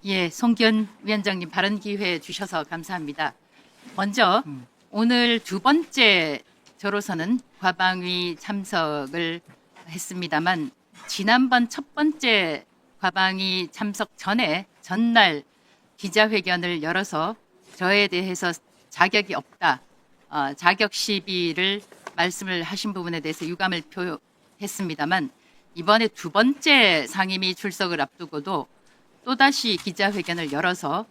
예, 송기현 위원장님 발언 기회 주셔서 감사합니다. 먼저 오늘 두 번째 저로서는 과방위 참석을 했습니다만 지난번 첫 번째 과방위 참석 전에 전날 기자회견을 열어서 저에 대해서 자격이 없다, 자격 시비를 말씀을 하신 부분에 대해서 유감을 표했습니다만 이번에 두 번째 상임위 출석을 앞두고도 또다시 기자회견을 열어서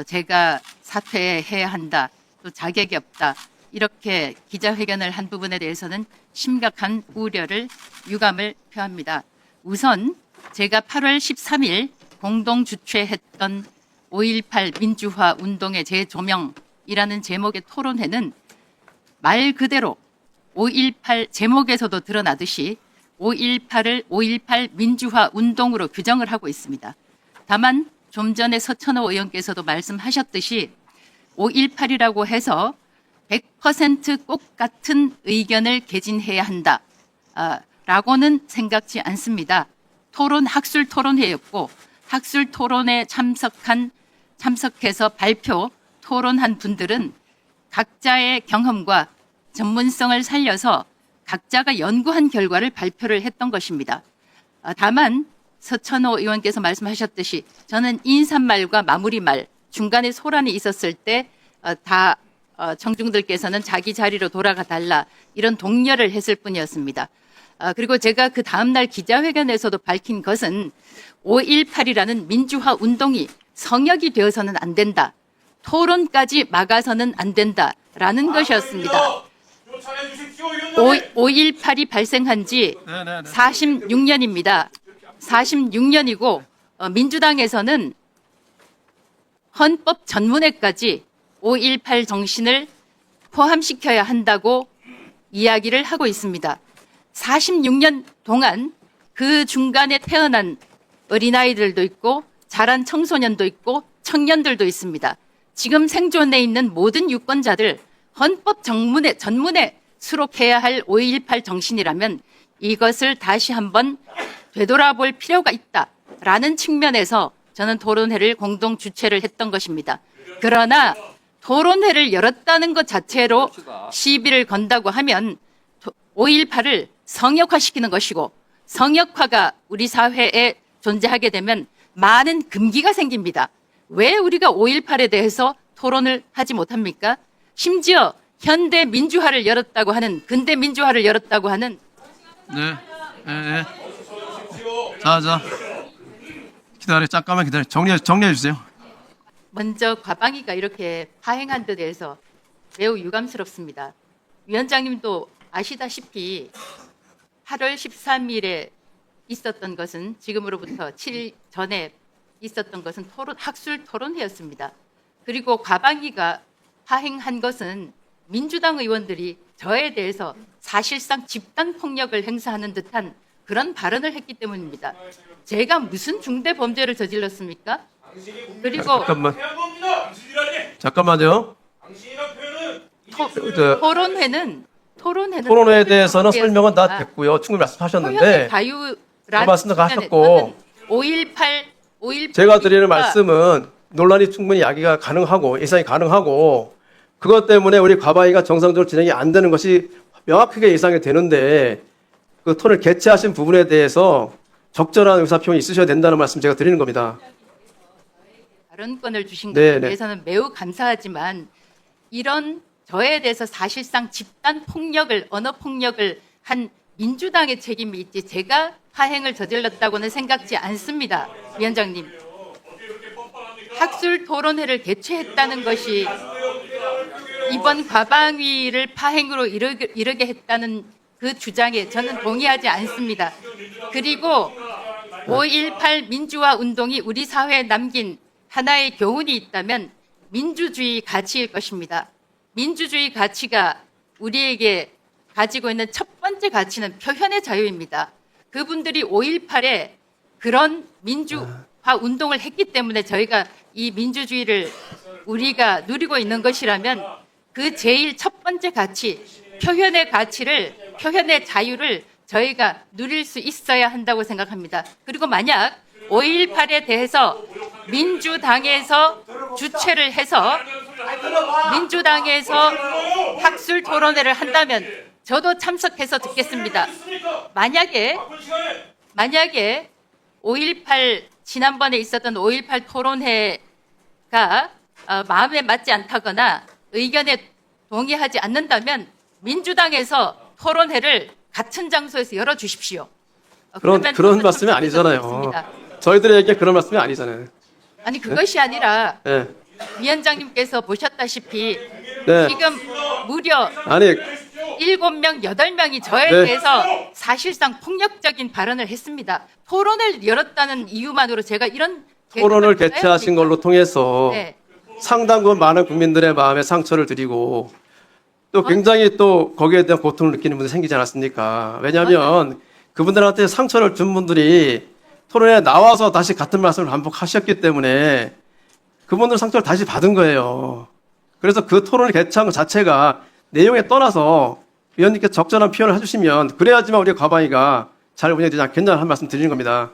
제가 사퇴해야 한다, 또 자격이 없다, 이렇게 기자회견을 한 부분에 대해서는 심각한 우려를 유감을 표합니다. 우선 제가 8월 13일 공동 주최했던 5.18 민주화 운동의 재조명이라는 제목의 토론회는 말 그대로 5.18 제목에서도 드러나듯이 5.18을 5.18 민주화 운동으로 규정을 하고 있습니다. 다만 좀 전에 서천호 의원께서도 말씀하셨듯이 5.18이라고 해서 100% 똑같은 의견을 개진해야 한다, 라고는 생각지 않습니다. 학술 토론회였고 학술 토론에 참석해서 발표, 토론한 분들은 각자의 경험과 전문성을 살려서 각자가 연구한 결과를 발표를 했던 것입니다. 다만 서천호 의원께서 말씀하셨듯이 저는 인사말과 마무리말 중간에 소란이 있었을 때 청중들께서는 자기 자리로 돌아가 달라 이런 독려를 했을 뿐이었습니다. 그리고 제가 그 다음날 기자회견에서도 밝힌 것은 5.18이라는 민주화 운동이 성역이 되어서는 안 된다, 토론까지 막아서는 안 된다라는 것이었습니다. 5.18이 발생한 지 46년입니다. 46년이고 민주당에서는 헌법 전문회까지 5.18 정신을 포함시켜야 한다고 이야기를 하고 있습니다. 46년 동안 그 중간에 태어난 어린아이들도 있고 자란 청소년도 있고 청년들도 있습니다. 지금 생존해 있는 모든 유권자들 헌법 전문에 수록해야 할 5.18 정신이라면 이것을 다시 한번 되돌아볼 필요가 있다라는 측면에서 저는 토론회를 공동 주최를 했던 것입니다. 그러나 토론회를 열었다는 것 자체로 시비를 건다고 하면 5.18을 성역화시키는 것이고, 성역화가 우리 사회에 존재하게 되면 많은 금기가 생깁니다. 왜 우리가 5.18에 대해서 토론을 하지 못합니까? 심지어 현대 민주화를 열었다고 하는, 근대 민주화를 열었다고 하는. 네. 자. 잠깐만 기다려. 정리해 주세요. 먼저 과방위가 이렇게 파행한 데 대해서 매우 유감스럽습니다. 위원장님도 아시다시피 8월 13일에 있었던 것은, 지금으로부터 7일 전에 있었던 것은 학술 토론회였습니다. 그리고 과방위가 파행한 것은 민주당 의원들이 저에 대해서 사실상 집단 폭력을 행사하는 듯한 그런 발언을 했기 때문입니다. 제가 무슨 중대 범죄를 저질렀습니까? 그리고 잠깐만요. 토론회에 대해서는 설명은 다 됐고요. 충분히 말씀하셨는데 말씀도 하셨고 5.18 제가 드리는 말씀은 논란이 충분히 야기가 가능하고 예상이 가능하고 그것 때문에 우리 과방위가 정상적으로 진행이 안 되는 것이 명확하게 예상이 되는데 그 토론을 개최하신 부분에 대해서 적절한 의사표현이 있으셔야 된다는 말씀 제가 드리는 겁니다. 발언권을 주신 것에 대해서는 매우 감사하지만 이런 저에 대해서 사실상 집단 폭력을, 언어 폭력을 한 민주당의 책임이 있지 제가 파행을 저질렀다고는 생각지 않습니다. 위원장님, 학술 토론회를 개최했다는 것이 이번 과방위를 파행으로 이르게 했다는 그 주장에 저는 동의하지 않습니다. 그리고 5.18 민주화 운동이 우리 사회에 남긴 하나의 교훈이 있다면 민주주의 가치일 것입니다. 민주주의 가치가 우리에게 가지고 있는 첫 번째 가치는 표현의 자유입니다. 그분들이 5.18에 그런 민주화 운동을 했기 때문에 저희가 이 민주주의를 우리가 누리고 있는 것이라면 그 제일 첫 번째 가치, 표현의 가치를, 표현의 자유를 저희가 누릴 수 있어야 한다고 생각합니다. 그리고 만약 5.18에 대해서 민주당에서 주최를 해서 민주당에서 학술 토론회를 한다면 저도 참석해서 듣겠습니다. 만약에 5.18 지난번에 있었던 5.18 토론회가 마음에 맞지 않다거나 의견에 동의하지 않는다면 민주당에서 토론회를 같은 장소에서 열어주십시오. 그런 그러면 말씀이 좀 아니잖아요. 좋겠습니다. 저희들에게 그런 말씀이 아니잖아요. 아니 그것이 아니라 네. 위원장님께서 보셨다시피 네. 지금 무려 아니 7명, 8명이 저에 네. 대해서 사실상 폭력적인 발언을 했습니다. 토론을 열었다는 이유만으로 제가 이런 토론을 계획을 개최하신 해야 걸로 통해서 네. 상당 부분 많은 국민들의 마음에 상처를 드리고 또 굉장히 또 거기에 대한 고통을 느끼는 분들이 생기지 않았습니까? 왜냐하면 그분들한테 상처를 준 분들이 토론에 나와서 다시 같은 말씀을 반복하셨기 때문에 그분들 상처를 다시 받은 거예요. 그래서 그 토론을 개최한 것 자체가 내용에 떠나서 위원님께 적절한 표현을 해주시면 그래야지만 우리 과방위가 잘 운영되지 않겠냐 한 말씀 드리는 겁니다.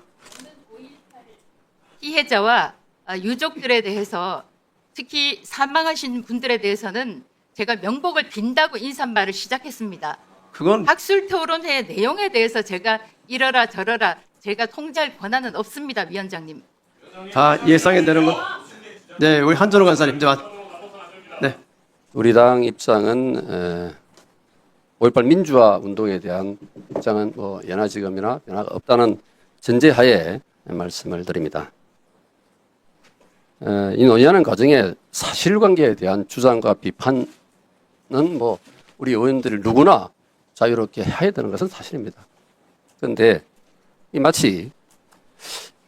피해자와 유족들에 대해서 특히 사망하신 분들에 대해서는 제가 명복을 빈다고 인사말을 시작했습니다. 그건 학술 토론회 내용에 대해서 제가 이러라 저러라 제가 통제할 권한은 없습니다, 위원장님. 다 예상이 되는 거. 네, 우리 한전호 간사님, 이제 네. 우리 당 입장은 5.18 민주화 운동에 대한 입장은 뭐 연하 지금이나 변화가 없다는 전제하에 말씀을 드립니다. 이 논의하는 과정에 사실관계에 대한 주장과 비판은 뭐 우리 의원들 누구나 자유롭게 해야 되는 것은 사실입니다. 그런데 이 마치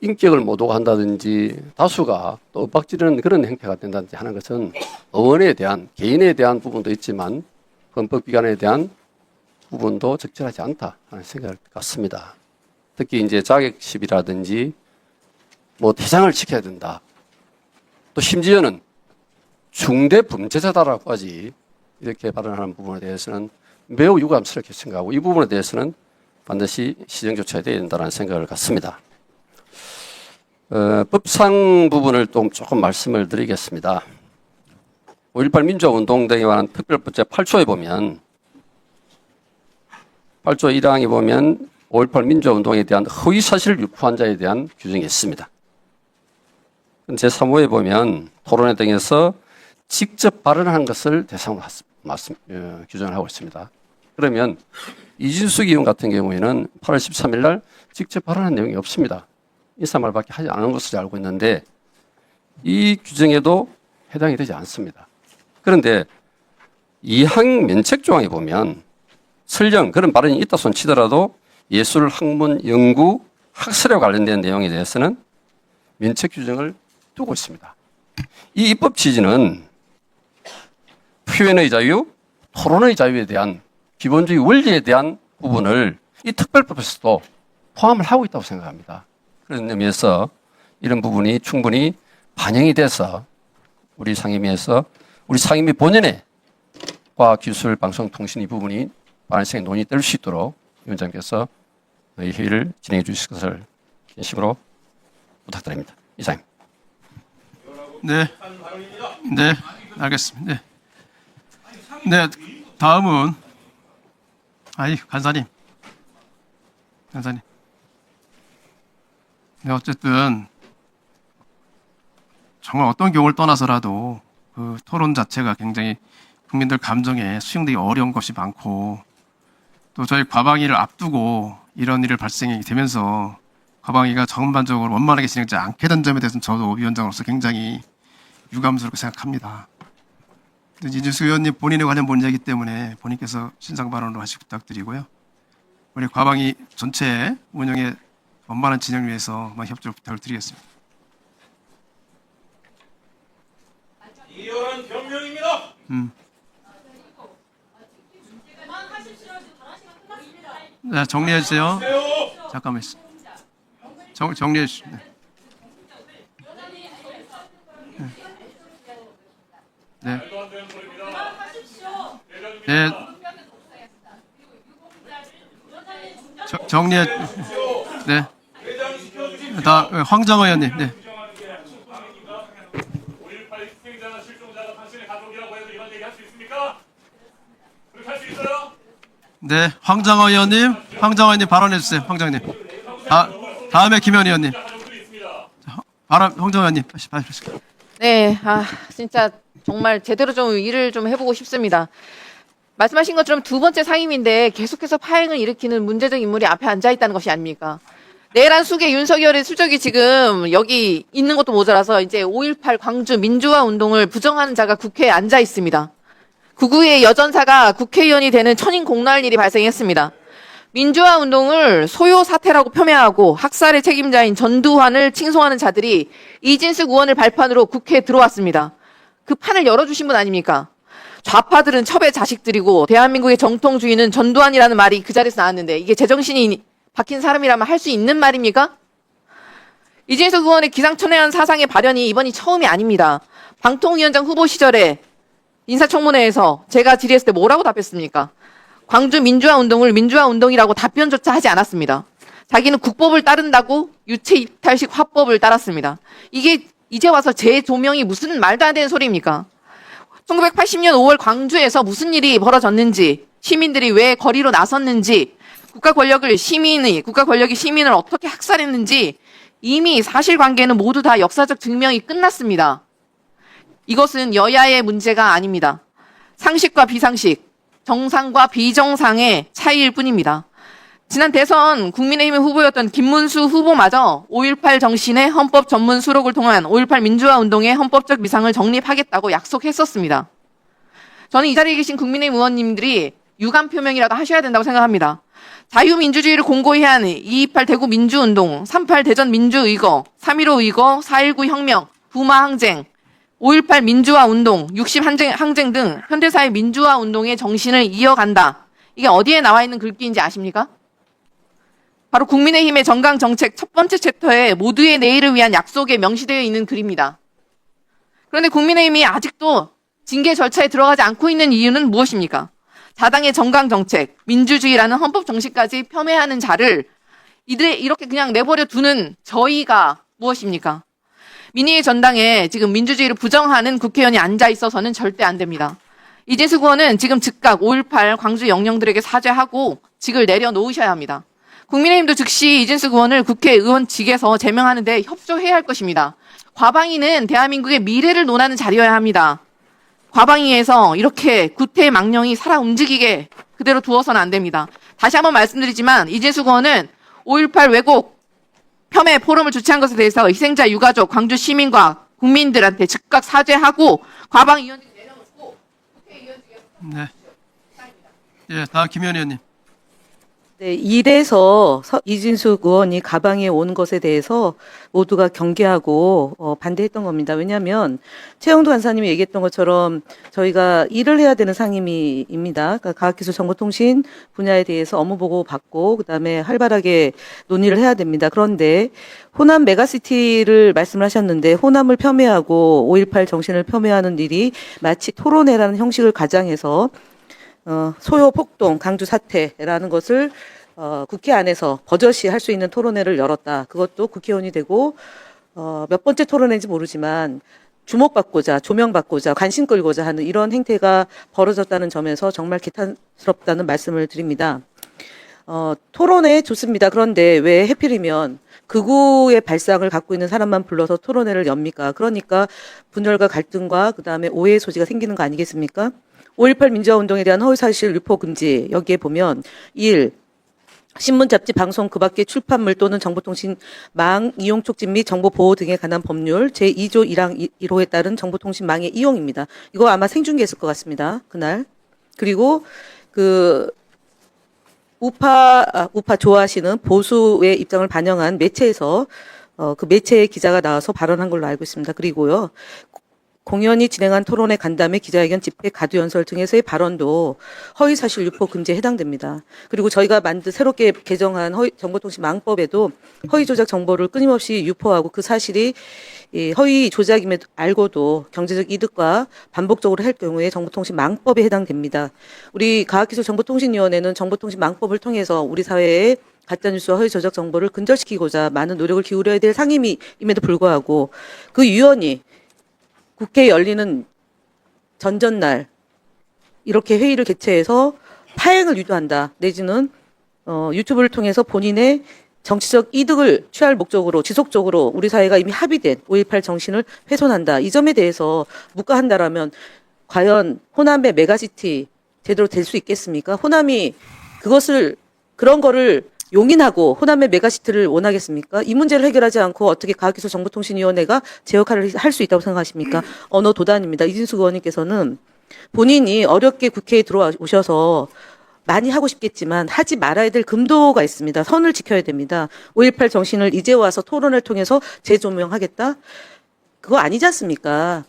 인격을 모독한다든지 다수가 또 윽박지르는 그런 행태가 된다든지 하는 것은 의원에 대한 개인에 대한 부분도 있지만 헌법기관에 대한 부분도 적절하지 않다 하는 생각을 갖습니다. 특히 이제 자객십이라든지 뭐 대장을 지켜야 된다. 또 심지어는 중대 범죄자다라고까지 이렇게 발언하는 부분에 대해서는 매우 유감스럽게 생각하고 이 부분에 대해서는 반드시 시정 조처해야 된다는 생각을 갖습니다. 법상 부분을 또 조금 말씀을 드리겠습니다. 5.18 민주화운동 등에 관한 특별법제 8조에 보면 8조 1항에 보면 5.18 민주화운동에 대한 허위사실을 유포한 자에 대한 규정이 있습니다. 제3호에 보면 토론회 등에서 직접 발언한 것을 대상으로 규정을 하고 있습니다. 그러면 이진숙 의원 같은 경우에는 8월 13일 날 직접 발언한 내용이 없습니다. 인사말밖에 하지 않은 것으로 알고 있는데 이 규정에도 해당이 되지 않습니다. 그런데 2항 면책 조항에 보면 설령 그런 발언이 있다 손 치더라도 예술, 학문, 연구, 학술에 관련된 내용에 대해서는 면책 규정을 두고 있습니다. 이 입법 취지는 표현의 자유, 토론의 자유에 대한 기본주의 원리에 대한 부분을 이 특별법에서도 포함을 하고 있다고 생각합니다. 그런 의미에서 이런 부분이 충분히 반영이 돼서 우리 상임위 본연의 과학기술, 방송통신 이 부분이 반영성의 논의 될 수 있도록 위원장께서 이 회의를 진행해 주실 것을 진심으로 부탁드립니다. 이상입니다. 네, 네, 알겠습니다. 네, 다음은 간사님. 네, 어쨌든 정말 어떤 경우를 떠나서라도 그 토론 자체가 굉장히 국민들 감정에 수용되기 어려운 것이 많고 또 저희 과방위를 앞두고 이런 일을 발생이 되면서 과방위가 전반적으로 원만하게 진행되지 않게 된 점에 대해서는 저도 위원장으로서 굉장히 유감스럽게 생각합니다. 이준수 의원님 본인에 관련 문제이기 때문에 본인께서 신상 발언으로 하시기 부탁드리고요. 우리 과방위 전체 운영의 원만한 진행을 위해서 협조를 부탁을 드리겠습니다. 이열한 변명입니다. 네, 정리해 주세요. 잠깐만. 정리해 주시죠. 네. 네. 정리해. 네. 황정호 의원님. 네. 5.18 희생자나 실종자가 당신의 가족이라고 해도 이런 얘기 할 수 있습니까? 그렇게 할 수 있어요? 네, 황정호 의원님 발언해 주세요. 황정호 의원님. 다음에 김현 의원님. 황정호 의원님 다시 발언하실게요. 네, 진짜 정말 제대로 좀 일을 좀 해보고 싶습니다. 말씀하신 것처럼 두 번째 상임인데 계속해서 파행을 일으키는 문제적 인물이 앞에 앉아 있다는 것이 아닙니까? 내란 수계 윤석열의 수적이 지금 여기 있는 것도 모자라서 이제 5.18 광주 민주화 운동을 부정하는 자가 국회에 앉아 있습니다. 구구의 여전사가 국회의원이 되는 천인공노할 일이 발생했습니다. 민주화 운동을 소요 사태라고 폄훼하고 학살의 책임자인 전두환을 칭송하는 자들이 이진숙 의원을 발판으로 국회에 들어왔습니다. 그 판을 열어주신 분 아닙니까? 좌파들은 첩의 자식들이고 대한민국의 정통주의는 전두환이라는 말이 그 자리에서 나왔는데 이게 제정신이 박힌 사람이라면 할 수 있는 말입니까? 이진숙 의원의 기상천외한 사상의 발현이 이번이 처음이 아닙니다. 방통위원장 후보 시절에 인사청문회에서 제가 질의했을 때 뭐라고 답했습니까? 광주 민주화 운동을 민주화 운동이라고 답변조차 하지 않았습니다. 자기는 국법을 따른다고 유체 이탈식 화법을 따랐습니다. 이게 이제 와서 재조명이 무슨 말도 안 되는 소리입니까? 1980년 5월 광주에서 무슨 일이 벌어졌는지, 시민들이 왜 거리로 나섰는지, 국가 권력이 시민을 어떻게 학살했는지 이미 사실관계는 모두 다 역사적 증명이 끝났습니다. 이것은 여야의 문제가 아닙니다. 상식과 비상식, 정상과 비정상의 차이일 뿐입니다. 지난 대선 국민의힘 후보였던 김문수 후보마저 5.18 정신의 헌법 전문 수록을 통한 5.18 민주화 운동의 헌법적 위상을 정립하겠다고 약속했었습니다. 저는 이 자리에 계신 국민의힘 의원님들이 유감 표명이라도 하셔야 된다고 생각합니다. 자유민주주의를 공고히 한 2.28 대구 민주운동, 3.8 대전 민주의거, 3.15 의거, 4.19 혁명, 부마 항쟁, 5.18 민주화 운동, 60 항쟁 등 현대사의 민주화 운동의 정신을 이어간다. 이게 어디에 나와 있는 글귀인지 아십니까? 바로 국민의힘의 정강 정책 첫 번째 챕터에 모두의 내일을 위한 약속에 명시되어 있는 글입니다. 그런데 국민의힘이 아직도 징계 절차에 들어가지 않고 있는 이유는 무엇입니까? 자당의 정강 정책, 민주주의라는 헌법 정신까지 폄훼하는 자를 이렇게 그냥 내버려 두는 저희가 무엇입니까? 민의의 전당에 지금 민주주의를 부정하는 국회의원이 앉아 있어서는 절대 안 됩니다. 이진숙 의원은 지금 즉각 5.18 광주 영령들에게 사죄하고 직을 내려놓으셔야 합니다. 국민의힘도 즉시 이진숙 의원을 국회의원직에서 제명하는 데 협조해야 할 것입니다. 과방위는 대한민국의 미래를 논하는 자리여야 합니다. 과방위에서 이렇게 구태의 망령이 살아 움직이게 그대로 두어서는 안 됩니다. 다시 한번 말씀드리지만 이진숙 의원은 5.18 왜곡 폄훼 포럼을 주최한 것에 대해서 희생자 유가족, 광주 시민과 국민들한테 즉각 사죄하고 과방위원직 내려놓고 국회의원직에 네. 예, 다음 김현 의원님. 네, 이래서 이진숙 의원이 가방에 온 것에 대해서 모두가 경계하고 반대했던 겁니다. 왜냐하면 최영도 간사님이 얘기했던 것처럼 저희가 일을 해야 되는 상임위입니다. 그러니까 과학기술정보통신 분야에 대해서 업무보고 받고 그다음에 활발하게 논의를 해야 됩니다. 그런데 호남 메가시티를 말씀을 하셨는데 호남을 폄훼하고 5.18 정신을 폄훼하는 일이 마치 토론회라는 형식을 가장해서 소요 폭동, 강주 사태라는 것을 국회 안에서 버젓이 할 수 있는 토론회를 열었다. 그것도 국회의원이 되고 몇 번째 토론회인지 모르지만 주목받고자, 조명받고자, 관심 끌고자 하는 이런 행태가 벌어졌다는 점에서 정말 개탄스럽다는 말씀을 드립니다. 토론회 좋습니다. 그런데 왜 하필이면 극우의 발상을 갖고 있는 사람만 불러서 토론회를 엽니까? 그러니까 분열과 갈등과 그다음에 오해의 소지가 생기는 거 아니겠습니까? 5.18 민주화운동에 대한 허위사실 유포 금지 여기에 보면 1. 신문, 잡지, 방송, 그 밖의 출판물 또는 정보통신 망 이용 촉진 및 정보 보호 등에 관한 법률 제2조 1항 1호에 따른 정보통신망의 이용입니다. 이거 아마 생중계했을 것 같습니다. 그날. 그리고 우파 좋아하시는 보수의 입장을 반영한 매체에서 그 매체의 기자가 나와서 발언한 걸로 알고 있습니다. 그리고요. 공연이 진행한 토론회 간담회 기자회견 집회 가두연설 등에서의 발언도 허위사실 유포 금지에 해당됩니다. 그리고 저희가 새롭게 개정한 정보통신망법에도 허위 조작 정보를 끊임없이 유포하고 그 사실이 허위 조작임에도 알고도 경제적 이득과 반복적으로 할 경우에 정보통신망법에 해당됩니다. 우리 과학기술정보통신위원회는 정보통신망법을 통해서 우리 사회에 가짜뉴스와 허위 조작 정보를 근절시키고자 많은 노력을 기울여야 될 상임위임에도 불구하고 그 위원이 국회 열리는 전전날 이렇게 회의를 개최해서 파행을 유도한다. 내지는 유튜브를 통해서 본인의 정치적 이득을 취할 목적으로 지속적으로 우리 사회가 이미 합의된 5.18 정신을 훼손한다. 이 점에 대해서 묵과한다라면 과연 호남의 메가시티 제대로 될 수 있겠습니까? 호남이 그런 거를 용인하고 호남의 메가시티를 원하겠습니까? 이 문제를 해결하지 않고 어떻게 과학기술정보통신위원회가 제 역할을 할 수 있다고 생각하십니까? 언어 도단입니다. 이진숙 의원님께서는 본인이 어렵게 국회에 들어오셔서 많이 하고 싶겠지만 하지 말아야 될 금도가 있습니다. 선을 지켜야 됩니다. 5.18 정신을 이제 와서 토론을 통해서 재조명하겠다? 그거 아니지 않습니까?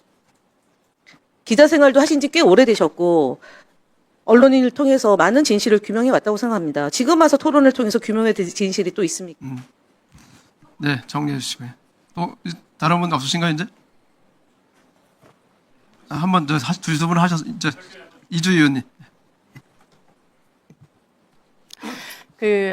기자 생활도 하신 지 꽤 오래되셨고 언론인을 통해서 많은 진실을 규명해 왔다고 생각합니다. 지금 와서 토론을 통해서 규명해 될 진실이 또 있습니까? 네, 정리해 주시고요. 또 다른 분 없으신가요, 이제? 한번 두세 분 하셔서 이제 이주 의원님.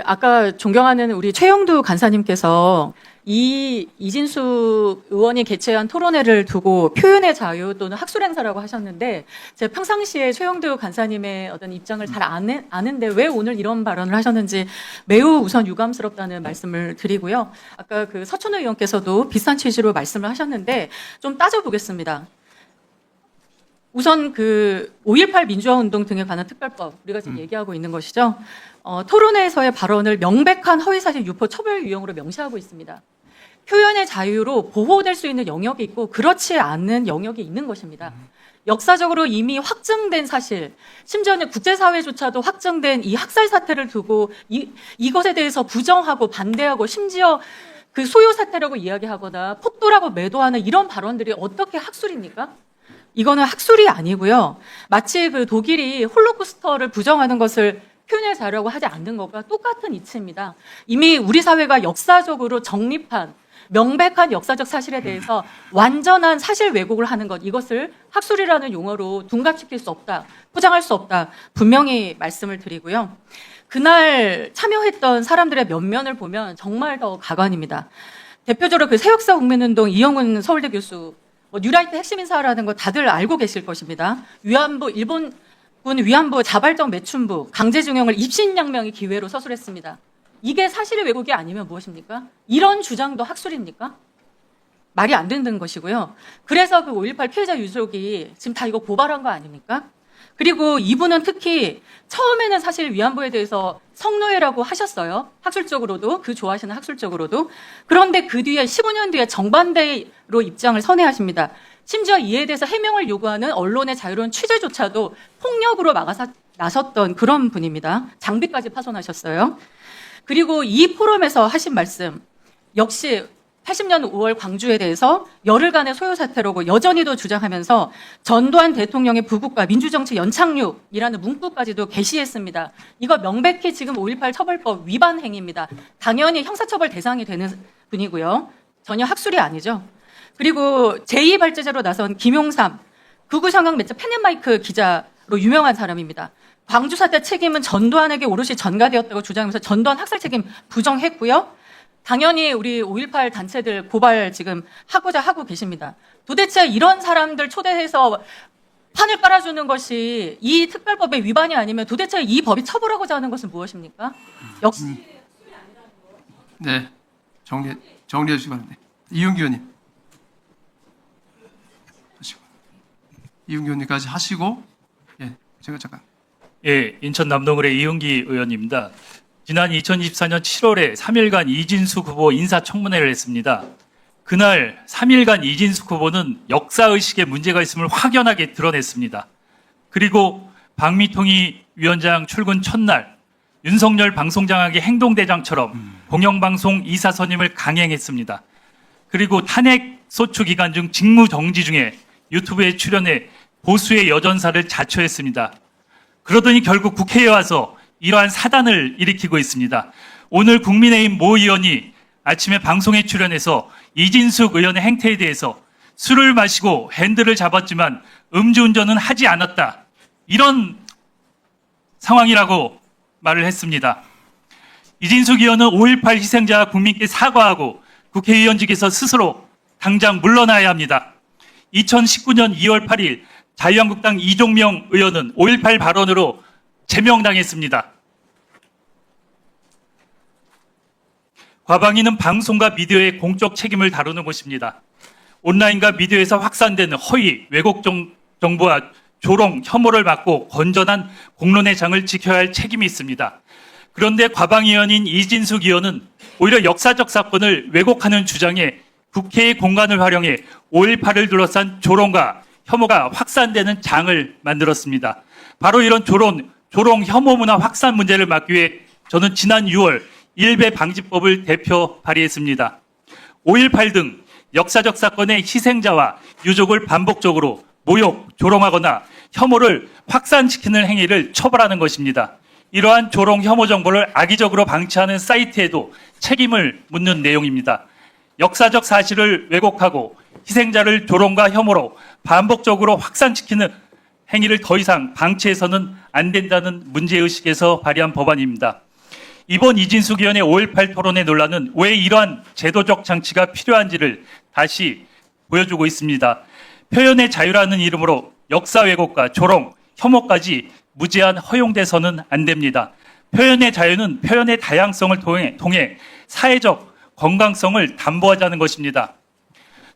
아까 존경하는 우리 최영두 간사님께서 이진숙 의원이 개최한 토론회를 두고 표현의 자유 또는 학술 행사라고 하셨는데 제가 평상시에 최영두 간사님의 어떤 입장을 잘 아는데 왜 오늘 이런 발언을 하셨는지 매우 우선 유감스럽다는 말씀을 드리고요. 아까 서천호 의원께서도 비슷한 취지로 말씀을 하셨는데 좀 따져보겠습니다. 우선 5.18 민주화 운동 등에 관한 특별법 우리가 지금 얘기하고 있는 것이죠. 토론회에서의 발언을 명백한 허위사실 유포 처벌 유형으로 명시하고 있습니다. 표현의 자유로 보호될 수 있는 영역이 있고 그렇지 않은 영역이 있는 것입니다. 역사적으로 이미 확증된 사실, 심지어는 국제사회조차도 확정된 이 학살 사태를 두고 이것에 대해서 부정하고 반대하고 심지어 소요 사태라고 이야기하거나 폭도라고 매도하는 이런 발언들이 어떻게 학술입니까? 이거는 학술이 아니고요. 마치 독일이 홀로코스터를 부정하는 것을 표현의 자유라고 하지 않는 것과 똑같은 이치입니다. 이미 우리 사회가 역사적으로 정립한 명백한 역사적 사실에 대해서 완전한 사실 왜곡을 하는 것, 이것을 학술이라는 용어로 둔갑시킬 수 없다, 포장할 수 없다, 분명히 말씀을 드리고요. 그날 참여했던 사람들의 면면을 보면 정말 더 가관입니다. 대표적으로 새역사 국민운동 이영훈 서울대 교수, 뉴라이트 핵심 인사라는 거 다들 알고 계실 것입니다. 일본군 위안부 자발적 매춘부, 강제징용을 입신양명의 기회로 서술했습니다. 이게 사실의 왜곡이 아니면 무엇입니까? 이런 주장도 학술입니까? 말이 안 되는 것이고요. 그래서 5.18 피해자 유족이 지금 다 이거 고발한 거 아닙니까? 그리고 이분은 특히 처음에는 사실 위안부에 대해서 성노예라고 하셨어요. 학술적으로도, 좋아하시는 학술적으로도. 그런데 그 뒤에 15년 뒤에 정반대로 입장을 선회하십니다. 심지어 이에 대해서 해명을 요구하는 언론의 자유로운 취재조차도 폭력으로 나섰던 그런 분입니다. 장비까지 파손하셨어요. 그리고 이 포럼에서 하신 말씀, 역시 80년 5월 광주에 대해서 열흘간의 소요 사태라고 여전히도 주장하면서 전두환 대통령의 부국과 민주정치 연착륙이라는 문구까지도 게시했습니다. 이거 명백히 지금 5.18 처벌법 위반 행위입니다. 당연히 형사처벌 대상이 되는 분이고요. 전혀 학술이 아니죠. 그리고 제2발제자로 나선 김용삼, 극우 성형 매체 펜앤마이크 기자로 유명한 사람입니다. 광주 사태 책임은 전두환에게 오롯이 전가되었다고 주장하면서 전두환 학살 책임 부정했고요. 당연히 우리 5.18 단체들 고발 지금 하고자 하고 계십니다. 도대체 이런 사람들 초대해서 판을 깔아주는 것이 이 특별법의 위반이 아니면 도대체 이 법이 처벌하고자 하는 것은 무엇입니까? 역시 네, 정리해 주시기 바랍니다. 이윤기 의원님. 이윤기 의원님까지 하시고, 예, 제가 잠깐. 예, 인천 남동을의 이윤기 의원입니다. 지난 2024년 7월에 3일간 이진숙 후보 인사청문회를 했습니다. 그날 3일간 이진숙 후보는 역사의식에 문제가 있음을 확연하게 드러냈습니다. 그리고 박미통이 위원장 출근 첫날 윤석열 방송장악의 행동대장처럼 공영방송 이사 선임을 강행했습니다. 그리고 탄핵 소추 기간 중 직무정지 중에 유튜브에 출연해 보수의 여전사를 자처했습니다. 그러더니 결국 국회에 와서 이러한 사단을 일으키고 있습니다. 오늘 국민의힘 모 의원이 아침에 방송에 출연해서 이진숙 의원의 행태에 대해서 술을 마시고 핸들을 잡았지만 음주운전은 하지 않았다. 이런 상황이라고 말을 했습니다. 이진숙 의원은 5.18 희생자와 국민께 사과하고 국회의원직에서 스스로 당장 물러나야 합니다. 2019년 2월 8일 자유한국당 이종명 의원은 5.18 발언으로 제명당했습니다. 과방위는 방송과 미디어의 공적 책임을 다루는 곳입니다. 온라인과 미디어에서 확산되는 허위, 왜곡 정보와 조롱, 혐오를 막고 건전한 공론의 장을 지켜야 할 책임이 있습니다. 그런데 과방위원인 이진숙 의원은 오히려 역사적 사건을 왜곡하는 주장에 국회의 공간을 활용해 5.18을 둘러싼 조롱과 혐오가 확산되는 장을 만들었습니다. 바로 이런 조롱, 혐오 문화 확산 문제를 막기 위해 저는 지난 6월 일배 방지법을 대표 발의했습니다. 5.18 등 역사적 사건의 희생자와 유족을 반복적으로 모욕, 조롱하거나 혐오를 확산시키는 행위를 처벌하는 것입니다. 이러한 조롱, 혐오 정보를 악의적으로 방치하는 사이트에도 책임을 묻는 내용입니다. 역사적 사실을 왜곡하고 희생자를 조롱과 혐오로 반복적으로 확산시키는 행위를 더 이상 방치해서는 안 된다는 문제의식에서 발의한 법안입니다. 이번 이진숙 의원의 5.18 토론회 논란은 왜 이러한 제도적 장치가 필요한지를 다시 보여주고 있습니다. 표현의 자유라는 이름으로 역사 왜곡과 조롱, 혐오까지 무제한 허용돼서는 안 됩니다. 표현의 자유는 표현의 다양성을 통해 사회적 건강성을 담보하자는 것입니다.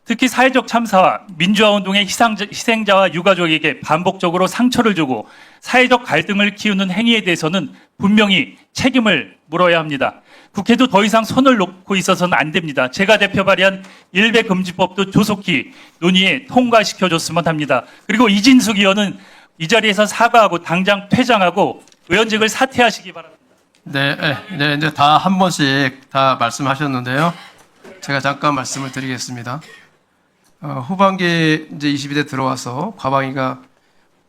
특히 사회적 참사와 민주화 운동의 희생자와 유가족에게 반복적으로 상처를 주고 사회적 갈등을 키우는 행위에 대해서는 분명히 책임을 물어야 합니다. 국회도 더 이상 손을 놓고 있어서는 안 됩니다. 제가 대표 발의한 일배 금지법도 조속히 논의에 통과시켜줬으면 합니다. 그리고 이진숙 의원은 이 자리에서 사과하고 당장 퇴장하고 의원직을 사퇴하시기 바랍니다. 네, 이제 다 한 번씩 다 말씀하셨는데요. 제가 잠깐 말씀을 드리겠습니다. 후반기 이제 22대 들어와서 과방위가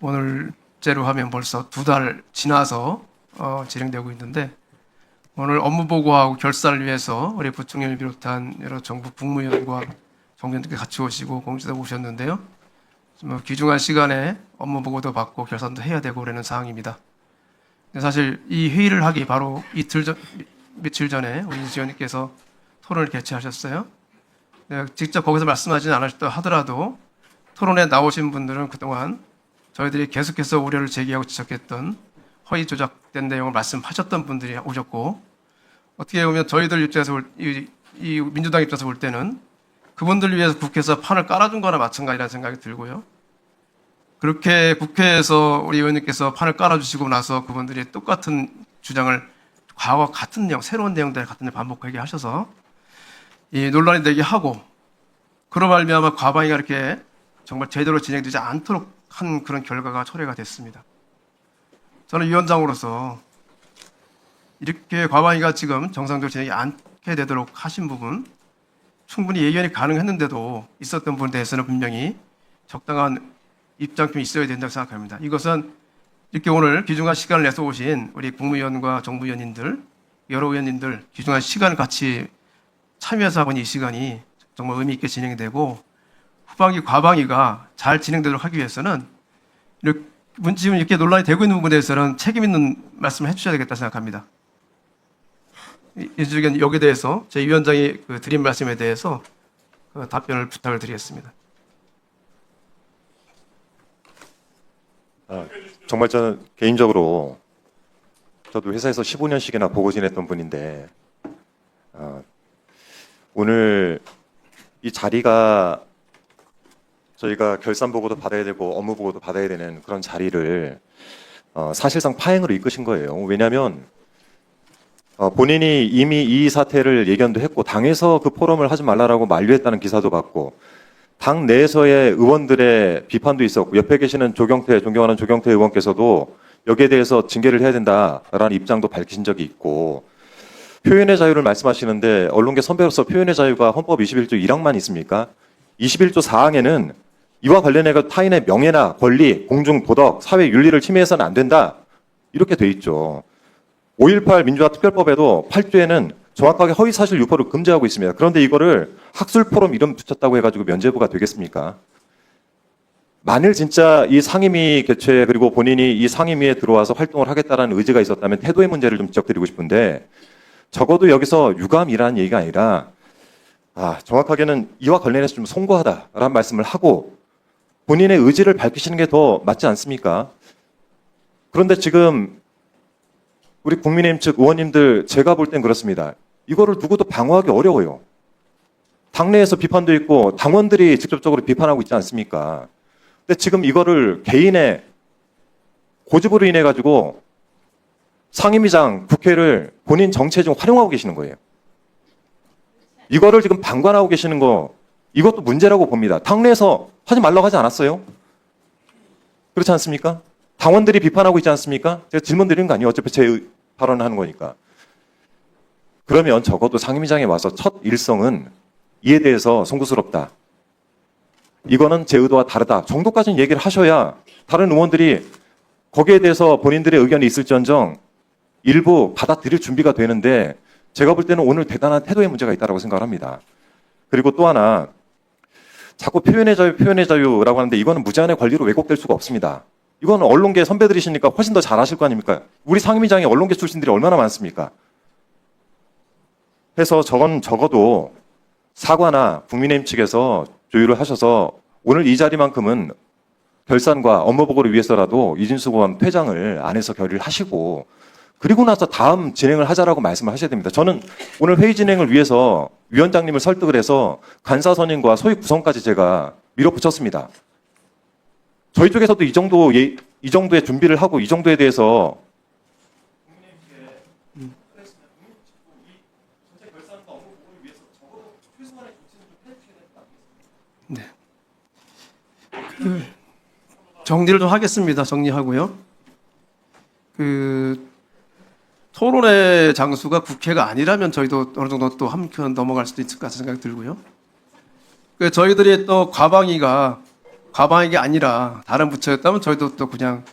오늘째로 하면 벌써 2달 지나서 진행되고 있는데 오늘 업무 보고하고 결산을 위해서 우리 부총리를 비롯한 여러 정부 국무위원과 정무위원들께 같이 오시고 공지도 오셨는데요. 귀중한 시간에 업무 보고도 받고 결산도 해야 되고 그러는 상황입니다. 사실 이 회의를 하기 바로 며칠 전에 우리 이진숙 의원님께서 토론을 개최하셨어요. 직접 거기서 말씀하지는 않으셨다 하더라도 토론에 나오신 분들은 그동안 저희들이 계속해서 우려를 제기하고 지적했던 허위 조작된 내용을 말씀하셨던 분들이 오셨고 어떻게 보면 저희들 입장에서 이 민주당 입장에서 볼 때는 그분들을 위해서 국회에서 판을 깔아준 거나 마찬가지라는 생각이 들고요. 그렇게 국회에서 우리 의원님께서 판을 깔아주시고 나서 그분들이 똑같은 주장을 과거와 같은 내용, 새로운 내용들 같은 데 반복하게 하셔서 이 논란이 되게 하고 그로 말미암아 과방위가 이렇게 정말 제대로 진행되지 않도록 한 그런 결과가 초래가 됐습니다. 저는 위원장으로서 이렇게 과방위가 지금 정상적으로 진행이 않게 되도록 하신 부분 충분히 예견이 가능했는데도 있었던 부분에 대해서는 분명히 적당한 입장표이 있어야 된다고 생각합니다. 이것은 이렇게 오늘 귀중한 시간을 내서 오신 우리 국무위원과 정부위원님들, 여러 의원님들 귀중한 시간을 같이 참여해서 하고 있는 이 시간이 정말 의미 있게 진행되고 후반기 과방위가 잘 진행되도록 하기 위해서는 지금 이렇게 논란이 되고 있는 부분에 대해서는 책임 있는 말씀을 해주셔야 되겠다 생각합니다. 여기에 대해서 제 위원장이 드린 말씀에 대해서 답변을 부탁을 드리겠습니다. 정말 저는 개인적으로 저도 회사에서 15년씩이나 보고 지냈던 분인데 오늘 이 자리가 저희가 결산 보고도 받아야 되고 업무 보고도 받아야 되는 그런 자리를 사실상 파행으로 이끄신 거예요. 왜냐하면 본인이 이미 이 사태를 예견도 했고 당에서 그 포럼을 하지 말라라고 만류했다는 기사도 봤고 당 내에서의 의원들의 비판도 있었고 옆에 계시는 존경하는 조경태 의원께서도 여기에 대해서 징계를 해야 된다라는 입장도 밝히신 적이 있고 표현의 자유를 말씀하시는데 언론계 선배로서 표현의 자유가 헌법 21조 1항만 있습니까? 21조 4항에는 이와 관련해서 타인의 명예나 권리, 공중, 도덕, 사회 윤리를 침해해서는 안 된다 이렇게 돼 있죠. 5.18 민주화 특별법에도 8조에는 정확하게 허위사실 유포를 금지하고 있습니다. 그런데 이거를 학술포럼 이름 붙였다고 해가지고 면죄부가 되겠습니까? 만일 진짜 이 상임위 개최 그리고 본인이 이 상임위에 들어와서 활동을 하겠다는 의지가 있었다면 태도의 문제를 좀 지적드리고 싶은데 적어도 여기서 유감이라는 얘기가 아니라 정확하게는 이와 관련해서 좀 송구하다라는 말씀을 하고 본인의 의지를 밝히시는 게 더 맞지 않습니까? 그런데 지금 우리 국민의힘 측 의원님들 제가 볼 땐 그렇습니다. 이거를 누구도 방어하기 어려워요. 당내에서 비판도 있고 당원들이 직접적으로 비판하고 있지 않습니까? 근데 지금 이거를 개인의 고집으로 인해 가지고 상임위장 국회를 본인 정치에 좀 활용하고 계시는 거예요. 이거를 지금 방관하고 계시는 거 이것도 문제라고 봅니다. 당내에서 하지 말라고 하지 않았어요? 그렇지 않습니까? 당원들이 비판하고 있지 않습니까? 제가 질문 드리는 거 아니에요. 어차피 제 발언을 하는 거니까. 그러면 적어도 상임위장에 와서 첫 일성은 이에 대해서 송구스럽다. 이거는 제 의도와 다르다. 정도까지는 얘기를 하셔야 다른 의원들이 거기에 대해서 본인들의 의견이 있을지언정 일부 받아들일 준비가 되는데 제가 볼 때는 오늘 대단한 태도의 문제가 있다고 생각을 합니다. 그리고 또 하나 자꾸 표현의 자유라고 하는데 이거는 무제한의 권리로 왜곡될 수가 없습니다. 이거는 언론계 선배들이시니까 훨씬 더 잘 아실 거 아닙니까? 우리 상임위장에 언론계 출신들이 얼마나 많습니까? 해서 저건 적어도 사과나 국민의힘 측에서 조율을 하셔서 오늘 이 자리만큼은 결산과 업무보고를 위해서라도 이진숙 의원 퇴장을 안에서 결의를 하시고 그리고 나서 다음 진행을 하자라고 말씀을 하셔야 됩니다. 저는 오늘 회의 진행을 위해서 위원장님을 설득을 해서 간사 선임과 소위 구성까지 제가 밀어붙였습니다. 저희 쪽에서도 이 정도의 준비를 하고 이 정도에 대해서 정리를 좀 하겠습니다. 정리하고요. 토론의 장수가 국회가 아니라면 저희도 어느 정도 또 한편 넘어갈 수도 있을 것 같은 생각이 들고요. 저희들이 또 과방위가 아니라 다른 부처였다면 저희도 또 그냥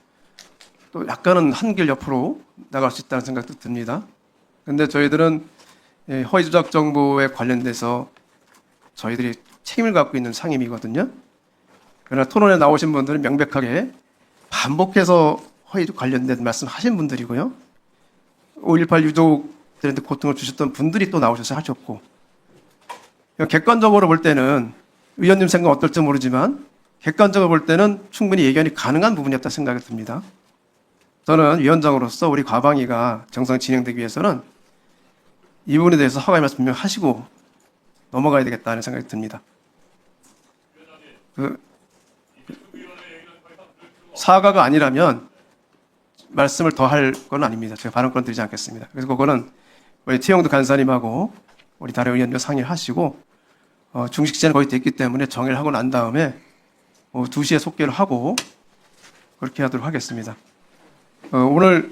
또 약간은 한길 옆으로 나갈 수 있다는 생각도 듭니다. 근데 저희들은 허위 조작 정보에 관련돼서 저희들이 책임을 갖고 있는 상임이거든요. 그러나 토론에 나오신 분들은 명백하게 반복해서 허위 관련된 말씀 하신 분들이고요. 5.18 유족들한테 고통을 주셨던 분들이 또 나오셔서 하셨고, 객관적으로 볼 때는 의원님 생각 어떨지 모르지만 객관적으로 볼 때는 충분히 예견이 가능한 부분이었다 생각이 듭니다. 저는 위원장으로서 우리 과방위가 정상 진행되기 위해서는 이 부분에 대해서 허가의 말씀 분명하시고 넘어가야 되겠다는 생각이 듭니다. 사과가 아니라면 말씀을 더 할 건 아닙니다. 제가 발언권 드리지 않겠습니다. 그래서 그거는 우리 최영두 간사님하고 우리 다른 의원들 상의를 하시고 중식 시간이 거의 됐기 때문에 정의를 하고 난 다음에 2시에 속개를 하고 그렇게 하도록 하겠습니다. 오늘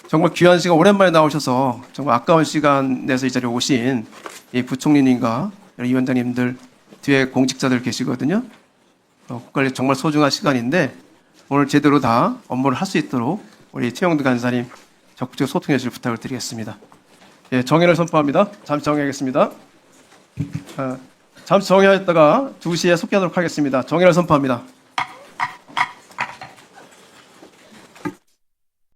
정말 귀한 시간 오랜만에 나오셔서 정말 아까운 시간 내서 이 자리에 오신 이 부총리님과 위원장님들 뒤에 공직자들 계시거든요. 국가에 정말 소중한 시간인데 오늘 제대로 다 업무를 할 수 있도록 우리 최영두 간사님 적극적으로 소통해 주실 부탁을 드리겠습니다. 예, 정회를 선포합니다. 잠시 정회하겠습니다. 잠시 정회하였다가 2시에 속개하도록 하겠습니다. 정회를 선포합니다.